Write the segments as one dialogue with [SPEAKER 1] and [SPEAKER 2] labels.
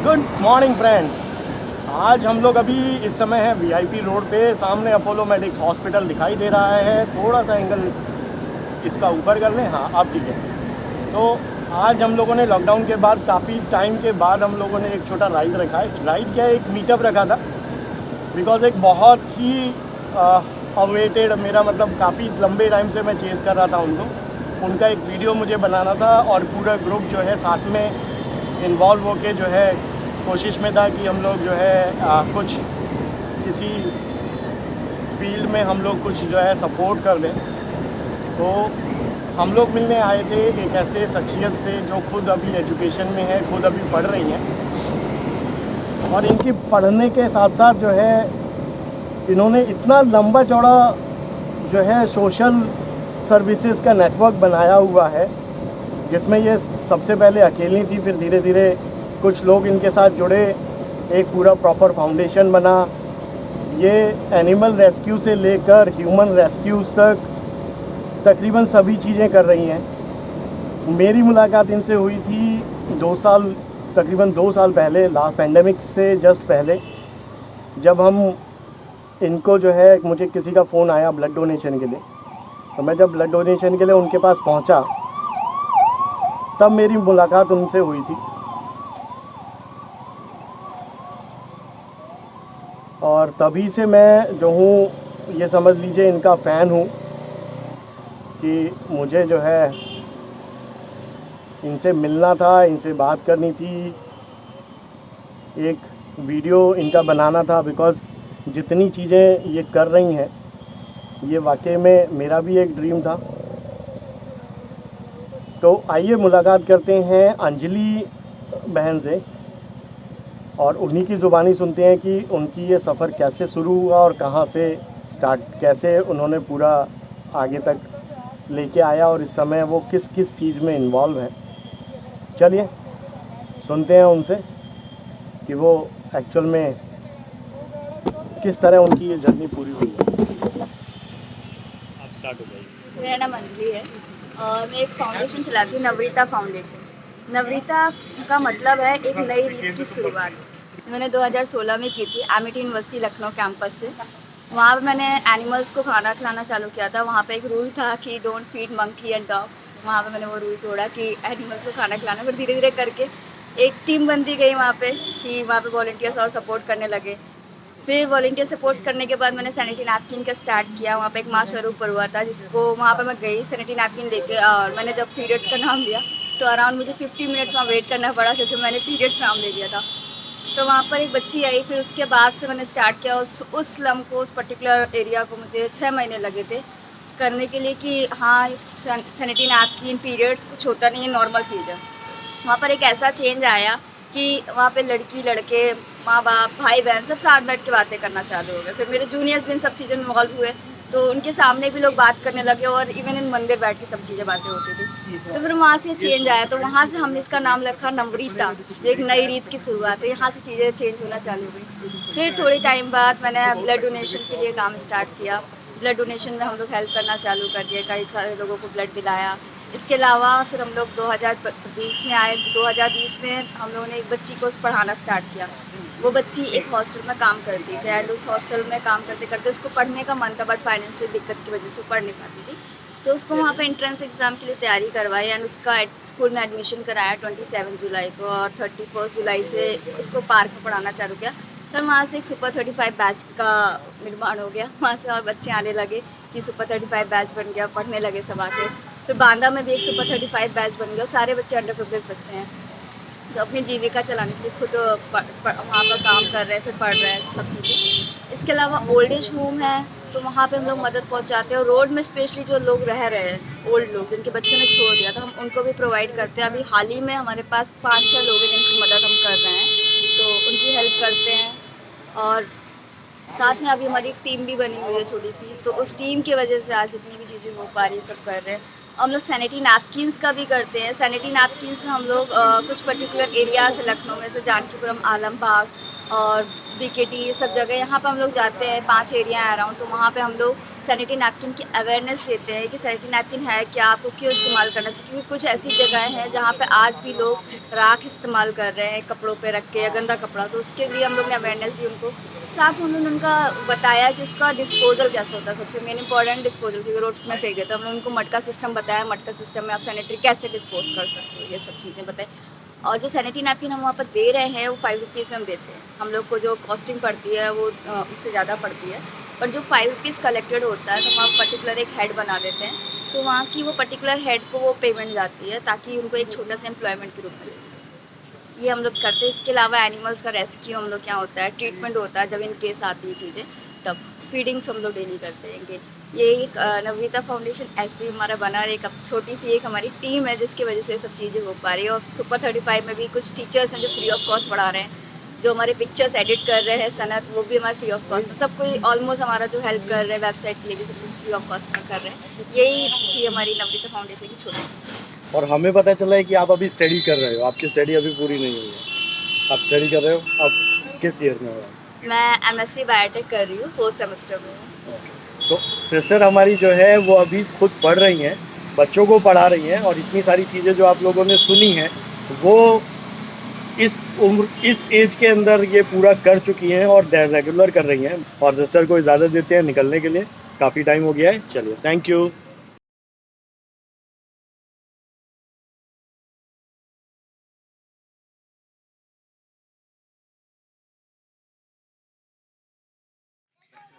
[SPEAKER 1] Good morning friend. आज हम लोग अभी इस समय है वीआईपी रोड पे, सामने अपोलो मेडिक्स हॉस्पिटल दिखाई दे रहा है। थोड़ा सा एंगल इसका ऊपर कर लें, हाँ अब ठीक है। तो आज हम लोगों ने लॉकडाउन के बाद काफ़ी टाइम के बाद हम लोगों ने एक छोटा राइड रखा है। राइड क्या, एक मीटअप रखा था। बिकॉज एक बहुत ही अवेटेड, मेरा मतलब काफ़ी लंबे टाइम से मैं चेज़ कर रहा था उनका एक वीडियो मुझे बनाना था, और पूरा ग्रुप जो है साथ में इन्वॉल्व होके जो है कोशिश में था कि हम लोग जो है कुछ किसी फील्ड में हम लोग कुछ जो है सपोर्ट कर दें। तो हम लोग मिलने आए थे एक ऐसे शख्सियत से जो खुद अभी एजुकेशन में है, खुद अभी पढ़ रही हैं, और इनकी पढ़ने के साथ साथ जो है इन्होंने इतना लंबा चौड़ा जो है सोशल सर्विसेज का नेटवर्क बनाया हुआ है, जिसमें ये सबसे पहले अकेली थी, फिर धीरे धीरे कुछ लोग इनके साथ जुड़े, एक पूरा प्रॉपर फाउंडेशन बना। ये एनिमल रेस्क्यू से लेकर ह्यूमन रेस्क्यूज़ तक तकरीबन सभी चीज़ें कर रही हैं। मेरी मुलाकात इनसे हुई थी 2 साल, तकरीबन 2 साल पहले, लास्ट पैंडेमिक से जस्ट पहले, जब हम इनको जो है, मुझे किसी का फ़ोन आया ब्लड डोनेशन के लिए। तो मैं जब ब्लड डोनेशन के लिए उनके पास पहुंचा, तब मेरी मुलाकात उनसे हुई थी। और तभी से मैं जो हूँ, ये समझ लीजिए इनका फ़ैन हूँ, कि मुझे जो है इनसे मिलना था, इनसे बात करनी थी, एक वीडियो इनका बनाना था। बिकॉज़ जितनी चीज़ें ये कर रही हैं, ये वाकई में मेरा भी एक ड्रीम था। तो आइए मुलाकात करते हैं अंजलि बहन से, और उन्हीं की ज़ुबानी सुनते हैं कि उनकी ये सफ़र कैसे शुरू हुआ और कहाँ से स्टार्ट, कैसे उन्होंने पूरा आगे तक लेके आया, और इस समय वो किस किस चीज़ में इन्वॉल्व है। चलिए सुनते हैं उनसे कि वो एक्चुअल में किस तरह उनकी ये जर्नी पूरी हुई है। आप स्टार्ट हो जाइए।
[SPEAKER 2] मेरा नाम अंजलि है और मैं एक फाउंडेशन चलाती हूँ, नवरीता फाउंडेशन। नवरीता का मतलब है एक नई रीत की शुरुआत। मैंने 2016 में की थी एमिटी यूनिवर्सिटी लखनऊ कैंपस से। वहाँ पे मैंने एनिमल्स को खाना खिलाना चालू किया था। वहाँ पे एक रूल था कि don't feed monkey and dogs. वहाँ पे मैंने वो रूल तोड़ा कि एनिमल्स को खाना खिलाना। फिर धीरे धीरे करके एक टीम बनती गई वहाँ पे, कि वहाँ पे वॉलंटियर्स और सपोर्ट करने लगे। फिर वॉलंटियर सपोर्ट्स करने के बाद मैंने सैनिटरी नैपकिन का स्टार्ट किया। वहाँ पे एक माँ स्वरूप पर हुआ था, जिसको वहाँ पे मैं गई सैनिटरी नैपकिन लेके, और मैंने जब पीरियड्स का नाम लिया तो अराउंड मुझे 50 मिनट्स वहाँ वेट करना पड़ा, क्योंकि मैंने पीरियड्स नाम ले लिया था। तो वहाँ पर एक बच्ची आई। फिर उसके बाद से मैंने स्टार्ट किया। उस स्लम को, उस पर्टिकुलर एरिया को मुझे 6 महीने लगे थे करने के लिए, कि हाँ सैनिटरी नैपकिन पीरियड्स कुछ होता नहीं है, नॉर्मल चीज़ है। वहाँ पर एक ऐसा चेंज आया कि वहाँ पे लड़की लड़के, माँ बाप, भाई बहन सब साथ बैठ के बातें करना चालू हो गए। फिर मेरे जूनियर्स भी इन सब चीज़ों में इन्वॉल्व हुए, तो उनके सामने भी लोग बात करने लगे, और इवन इन मंदिर बैठ के सब चीज़ें बातें होती थी। तो फिर वहाँ से चेंज आया, तो वहाँ से हमने इसका नाम रखा नम्रता, जो एक नई रीत की शुरुआत है। यहाँ से चीज़ें चेंज होना चालू हुई। फिर थोड़े टाइम बाद मैंने ब्लड डोनेशन के लिए काम स्टार्ट किया। ब्लड डोनेशन में हम लोग हेल्प करना चालू कर दिया, कई सारे लोगों को ब्लड दिलाया। इसके अलावा फिर हम लोग 2020 में आए। 2020 में हम लोगों ने एक बच्ची को पढ़ाना स्टार्ट किया। वो बच्ची एक हॉस्टल में काम करती थी, एंड उस हॉस्टल में काम करते करते उसको पढ़ने का मन था, बट फाइनेंशियल दिक्कत की वजह से पढ़ नहीं पाती थी। तो उसको वहाँ पे एंट्रेंस एग्ज़ाम के लिए तैयारी करवाई, एंड उसका स्कूल में एडमिशन कराया 27 जुलाई को, और 31 जुलाई से उसको पार्क में पढ़ाना चालू किया। फिर वहाँ से एक सुपर 35 बैच का निर्माण हो गया। वहाँ से और बच्चे आने लगे कि सुपर 35 बैच बन गया, पढ़ने लगे सब आके। फिर बांदा में भी एक सुपर 35 बैच बन गया। सारे बच्चे अंडर प्रिविलेज बच्चे हैं, जो अपनी जीविका चलाने के लिए खुद वहाँ पर काम कर रहे हैं, फिर पढ़ रहे हैं सब चीज़ें। इसके अलावा ओल्ड एज होम है, तो वहाँ पे हम लोग मदद पहुँचाते हैं। और रोड में स्पेशली जो लोग रह रहे हैं, ओल्ड लोग जिनके बच्चे ने छोड़ दिया, तो हम उनको भी प्रोवाइड करते हैं। अभी हाल ही में हमारे पास 5-6 लोग हैं जिनकी मदद हम कर रहे हैं, तो उनकी हेल्प करते हैं। और साथ में अभी हमारी एक टीम भी बनी हुई है छोटी सी, तो उस टीम की वजह से आज जितनी भी चीज़ें हो पा रही है सब कर रहे हैं। हम लोग सैनिटरी नैपकिन्स का भी करते हैं। सैनिटरी नैपकिन्स में हम लोग कुछ पर्टिकुलर एरिया से, लखनऊ में से जानकीपुरम, आलमबाग और बीकेटी, ये सब जगह यहाँ पे हम लोग जाते हैं। 5 एरिया है अराउंड, तो वहाँ पे हम लोग सैनिटरी नैपकिन की अवेयरनेस देते हैं कि सैनिटरी नैपकिन है क्या, आपको क्यों इस्तेमाल करना चाहिए, क्योंकि कुछ ऐसी जगहें हैं जहाँ पे आज भी लोग राख इस्तेमाल कर रहे हैं कपड़ों पे रख के या गंदा कपड़ा, तो उसके लिए हम लोग ने अवेयरनेस दी उनको। साथ में उन्होंने उनका बताया कि उसका डिस्पोजल कैसे होता है, सबसे मेन इंपॉर्टेंट डिस्पोजल, क्योंकि रोड में फेंक देते हैं। हमने उनको मटका सिस्टम बताया, मटका सिस्टम में आप सैनिटरी कैसे डिस्पोज कर सकते हो, ये सब चीज़ें बताई। और जो सैनिटरी नैपकिन हम वहाँ पर दे रहे हैं वो 5 रुपीज़ हम देते हैं। हम लोग को जो कॉस्टिंग पड़ती है वो उससे ज़्यादा पड़ती है, पर जो 5 रुपीज़ कलेक्टेड होता है तो हम पर्टिकुलर एक हेड बना देते हैं, तो वहाँ की वो पर्टिकुलर हेड को वो पेमेंट जाती है ताकि उनको एक छोटा सा एम्प्लॉयमेंट के रूप में ले सकें। ये हम लोग करते हैं। इसके अलावा एनिमल्स का रेस्क्यू हम लोग क्या होता है, ट्रीटमेंट होता है जब इन केस आती है चीज़ें, तब फीडिंग्स हम लोग डेली करते हैं इनके। ये एक नवनीता फाउंडेशन ऐसे ही हमारा बना रहे, एक छोटी सी एक हमारी टीम है जिसकी वजह से ये सब चीज़ें हो पा रही है। और सुपर 35 में भी कुछ टीचर्स हैं जो फ्री ऑफ कॉस्ट पढ़ा रहे हैं, जो हमारे पिक्चर्स एडिट कर रहे हैं सनत, वो भी हमारे फ्री ऑफ कॉस्ट में, सब कोई ऑलमोस्ट हमारा जो हेल्प कर रहे हैं वेबसाइट के लिए भी सब कुछ फ्री ऑफ कॉस्ट में कर रहे हैं। यही थी हमारी नवनीता फाउंडेशन की छोटी सी।
[SPEAKER 1] और हमें पता चला है कि आप अभी स्टडी कर रहे हो, आपकी स्टडी अभी पूरी नहीं हुई है, आप स्टडी कर रहे हो, आप किस ईयर में हो?
[SPEAKER 2] मैं एमएससी बायोटेक कर रही हूँ, 4th सेमेस्टर में हूँ।
[SPEAKER 1] तो सिस्टर हमारी जो है वो अभी खुद पढ़ रही हैं, बच्चों को पढ़ा रही हैं, और इतनी सारी चीज़ें जो आप लोगों ने सुनी हैं वो इस उम्र, इस एज के अंदर ये पूरा कर चुकी हैं और रेगुलर कर रही हैं। और सिस्टर को इजाज़त देते हैं निकलने के लिए, काफ़ी टाइम हो गया है। चलिए, थैंक यू।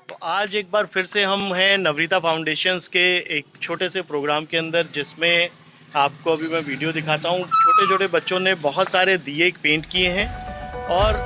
[SPEAKER 1] तो आज एक बार फिर से हम हैं नवनीता फाउंडेशंस के एक छोटे से प्रोग्राम के अंदर, जिसमें आपको अभी मैं वीडियो दिखाता हूँ। छोटे छोटे बच्चों ने बहुत सारे दिए पेंट किए हैं और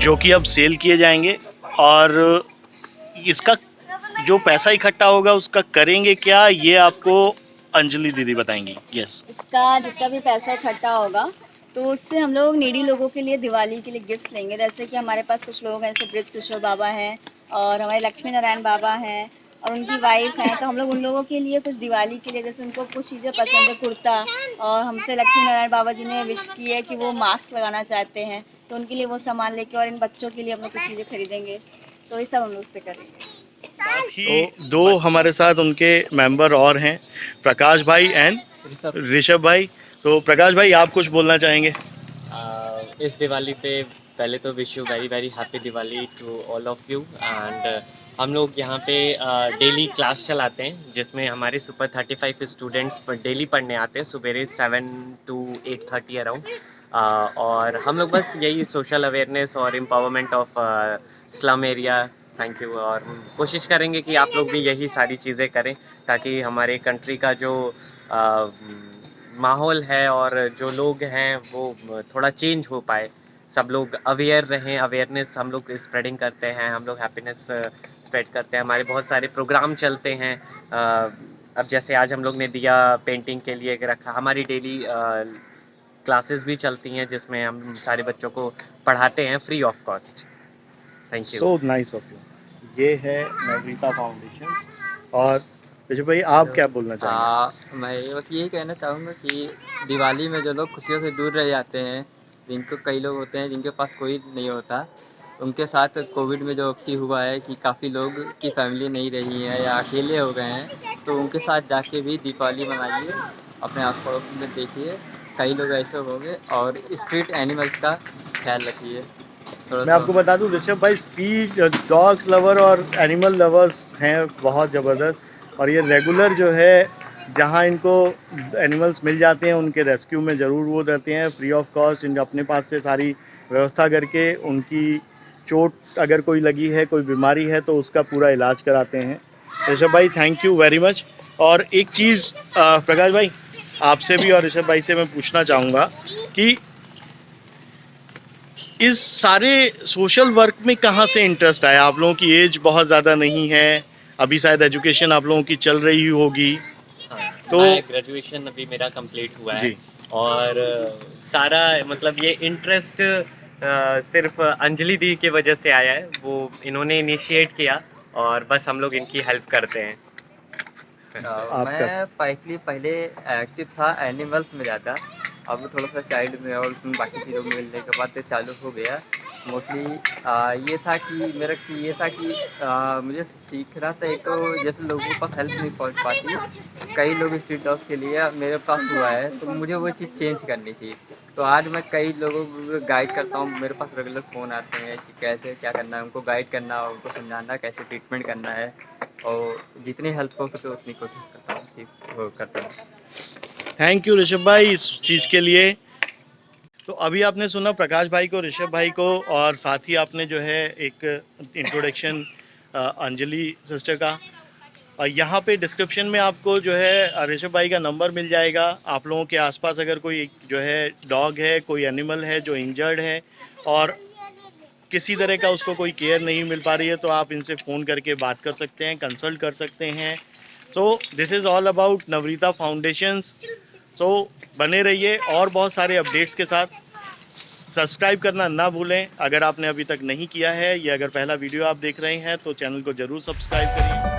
[SPEAKER 1] जो कि अब सेल किए जाएंगे, और इसका जो पैसा इकट्ठा होगा उसका करेंगे क्या, ये आपको अंजलि दीदी बताएंगी। यस।
[SPEAKER 2] इसका जितना भी पैसा इकट्ठा होगा तो उससे हम लोग नीडी लोगों के लिए दिवाली के लिए गिफ्ट्स लेंगे। जैसे कि हमारे पास कुछ लोग हैं, जैसे ब्रिज किशोर बाबा हैं और हमारे लक्ष्मी नारायण बाबा हैं और उनकी वाइफ हैं, तो हम लोग उन लोगों के लिए कुछ दिवाली के लिए, जैसे उनको कुछ चीज़ें पसंद है, कुर्ता, और हमसे लक्ष्मी नारायण बाबा जी ने विश की है कि वो मास्क लगाना चाहते हैं, तो उनके लिए वो सामान लेके, और इन बच्चों के लिए हम लोग कुछ चीज़ें खरीदेंगे, तो ये सब हम लोग उससे करेंगे।
[SPEAKER 1] साथ ही दो हमारे साथ उनके मेंबर और हैं, प्रकाश भाई एंड ऋषभ भाई। तो प्रकाश भाई, आप कुछ बोलना चाहेंगे?
[SPEAKER 3] इस दिवाली पे पहले तो wish you very very happy Diwali to all of you. And हम लोग यहाँ पे डेली क्लास चलाते हैं, जिसमें हमारे सुपर 35 स्टूडेंट्स डेली पढ़ने आते हैं सुबह 7 to 8:30 अराउंड। और हम लोग बस यही सोशल अवेयरनेस और empowerment of slum area, thank you, और कोशिश करेंगे कि आप लोग भी यही सारी चीज़ें करें ताकि हमारे कंट्री का जो माहौल है और जो लोग हैं वो थोड़ा चेंज हो पाए, सब लोग अवेयर रहें। अवेयरनेस हम लोग स्प्रेडिंग करते हैं, हम लोग हैप्पीनेस स्प्रेड करते हैं, हमारे बहुत सारे प्रोग्राम चलते हैं। अब जैसे आज हम लोग ने दिया पेंटिंग के लिए रखा, हमारी डेली क्लासेस भी चलती हैं जिसमें हम सारे बच्चों को पढ़ाते हैं free of cost. Thank you.
[SPEAKER 1] So nice of you. ये है नवरीता फाउंडेशन। और ऋषभ भाई आप क्या बोलना चाहेंगे?
[SPEAKER 4] मैं बस यही कहना चाहूँगा कि दिवाली में जो लोग खुशियों से दूर रह जाते हैं, जिनको कई लोग होते हैं जिनके पास कोई नहीं होता, उनके साथ कोविड में जो कि हुआ है कि काफ़ी लोग की फैमिली नहीं रही है या अकेले हो गए हैं, तो उनके साथ जाके भी दीपावली मनाइए, अपने आस पड़ोस में देखिए, कई लोग ऐसे होंगे और स्ट्रीट एनिमल्स का ख्याल रखिए थोड़ा
[SPEAKER 1] मैं
[SPEAKER 4] सा।
[SPEAKER 1] आपको बता दूं ऋषभ भाई, स्पीड डॉग्स लवर और एनिमल लवर्स हैं बहुत ज़बरदस्त, और ये रेगुलर जो है जहां इनको एनिमल्स मिल जाते हैं उनके रेस्क्यू में ज़रूर वो रहते हैं, फ्री ऑफ कॉस्ट इनके अपने पास से सारी व्यवस्था करके उनकी चोट अगर कोई लगी है, कोई बीमारी है तो उसका पूरा इलाज कराते हैं। ऋषभ भाई थैंक यू वेरी मच। और एक चीज़ प्रकाश भाई आपसे भी और ऋषभ भाई से मैं पूछना चाहूँगा कि इस सारे सोशल वर्क में कहाँ से इंटरेस्ट आया? आप लोगों की एज बहुत ज़्यादा नहीं है, अभी शायद एजुकेशन आप लोगों की चल रही होगी,
[SPEAKER 3] हाँ,
[SPEAKER 1] तो
[SPEAKER 3] मैं ग्रेजुएशन अभी मेरा कंप्लीट हुआ है।
[SPEAKER 1] जी
[SPEAKER 3] और सारा मतलब ये इंटरेस्ट सिर्फ अंजलि दी की वजह से आया है। वो इन्होंने इनिशिएट किया और बस हम लोग इनकी हेल्प करते हैं।
[SPEAKER 1] आपका
[SPEAKER 4] मैं पहले एक्टिव था एनिमल्स में ज़्यादा, अब थोड़ा सा चाइल्ड में और उसमें बाकी चीज़ों में मिलने के बाद चालू हो गया। मोस्टली ये था कि मुझे सीखना था। एक तो जैसे लोगों के पास हेल्प नहीं पहुंच पाती, कई लोग स्ट्रीट डॉग्स के लिए मेरे पास हुआ है, तो मुझे वो चीज़ चेंज करनी थी। तो आज मैं कई लोगों को गाइड करता हूँ, मेरे पास रेगुलर फ़ोन आते हैं कि कैसे क्या करना है, उनको गाइड करना, उनको समझाना कैसे ट्रीटमेंट करना है, और जितनी हेल्प हो सके उतनी कोशिश करता हूँ कि वो करता हूँ।
[SPEAKER 1] थैंक यू ऋषभ भाई इस चीज़ के लिए। तो अभी आपने सुना प्रकाश भाई को, ऋषभ भाई को, और साथ ही आपने जो है एक इंट्रोडक्शन अंजलि सिस्टर का। यहाँ पे डिस्क्रिप्शन में आपको जो है ऋषभ भाई का नंबर मिल जाएगा। आप लोगों के आसपास अगर कोई जो है डॉग है, कोई एनिमल है जो इंजर्ड है और किसी तरह का उसको कोई केयर नहीं मिल पा रही है, तो आप इनसे फ़ोन करके बात कर सकते हैं, कंसल्ट कर सकते हैं। So this is all about Navrita foundations. सो बने रहिए और बहुत सारे अपडेट्स के साथ। सब्सक्राइब करना ना भूलें अगर आपने अभी तक नहीं किया है, या अगर पहला वीडियो आप देख रहे हैं तो चैनल को ज़रूर सब्सक्राइब करिए।